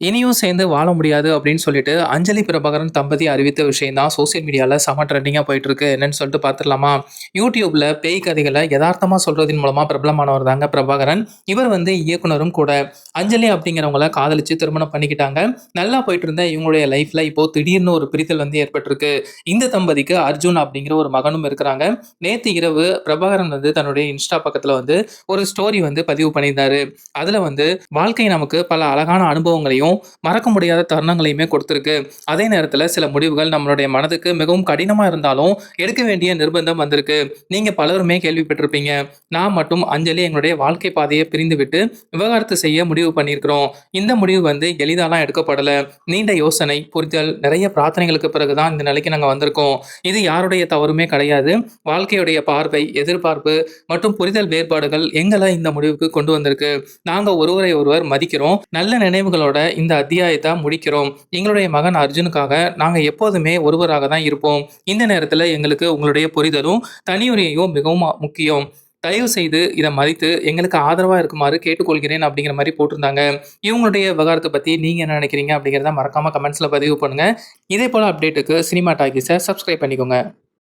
இனியும் சேர்ந்து வாழ முடியாது அப்படின்னு சொல்லிட்டு அஞ்சலி பிரபாகரன் தம்பதி அறிவித்த விஷயம் தான் சோசியல் மீடியால செம ட்ரெண்டிங்கா போயிட்டு இருக்கு. என்னன்னு சொல்லிட்டு பார்த்துடலாமா? யூடியூப்ல பேய் கதைகளை யதார்த்தமா சொல்றதின் மூலமா பிரபலமானவர் தாங்க பிரபாகரன். இவர் இயக்குனரும் கூட. அஞ்சலி அப்படிங்கிறவங்கள காதலிச்சு திருமணம் பண்ணிக்கிட்டாங்க. நல்லா போயிட்டு இருந்த இவங்களுடைய லைஃப்ல இப்போ திடீர்னு ஒரு பிரித்தல் ஏற்பட்டிருக்கு. இந்த தம்பதிக்கு அர்ஜுன் அப்படிங்கிற ஒரு மகனும் இருக்கிறாங்க. நேத்து இரவு பிரபாகரன் தன்னுடைய இன்ஸ்டா பக்கத்துல ஒரு ஸ்டோரி பதிவு பண்ணியிருந்தாரு. அதுல வாழ்க்கை நமக்கு பல அழகான அனுபவங்களையும் மறக்க முடியாத தருணங்களையுமே கொடுத்திருக்கு. அதே நேரத்துல சில முடிவுகள் நம்மளுடைய மனதுக்கு மிகவும் கடினமா இருந்தாலும் எடுக்க வேண்டிய நிர்பந்தம் வந்திருக்கு. நீங்க பலருமே கேள்விப்பட்டிருப்பீங்க. நான் மற்றும் அஞ்சலி எங்களுடைய வாழ்க்கை பாதையை பிரிந்துவிட்டு விவாகரத்து செய்ய முடிவு பண்ணியிருக்கிறோம். இந்த முடிவு எளிதாலாம் எடுக்கப்படல. நீண்ட யோசனை, புரிதல், நிறைய பிரார்த்தனைகளுக்கு பிறகுதான் இந்த நிலைக்கு நாங்க வந்திருக்கோம். இது யாருடைய தவறுமே கிடையாது. வாழ்க்கையுடைய பார்வை, எதிர்பார்ப்பு மற்றும் புரிதல் வேறுபாடுகள் எங்களை இந்த முடிவுக்கு கொண்டு வந்திருக்கு. நாங்க ஒருவரை ஒருவர் மதிக்கிறோம். நல்ல நினைவுகளோட இந்த அத்தியாயத்தை முடிக்கிறோம். எங்களுடைய மகன் அர்ஜுனுக்காக நாங்க எப்போதுமே ஒருவராக தான் இருப்போம். இந்த நேரத்துல எங்களுக்கு உங்களுடைய புரிதலும் தனியுரையும் மிகவும் முக்கியம். தயவு செய்து இதை மதித்து எங்களுக்கு ஆதரவா இருக்குமாறு கேட்டுக்கொள்கிறேன் அப்படிங்கிற மாதிரி போட்டிருந்தாங்க. இவங்களுடைய விவகாரத்தை பத்தி நீங்க என்ன நினைக்கிறீங்க அப்படிங்கிறத மறக்காம கமெண்ட்ஸ்ல பதிவு பண்ணுங்க. இதே போல அப்டேட்டுக்கு சினிமா டாக்கீஸை சப்ஸ்கிரைப் பண்ணிக்கோங்க.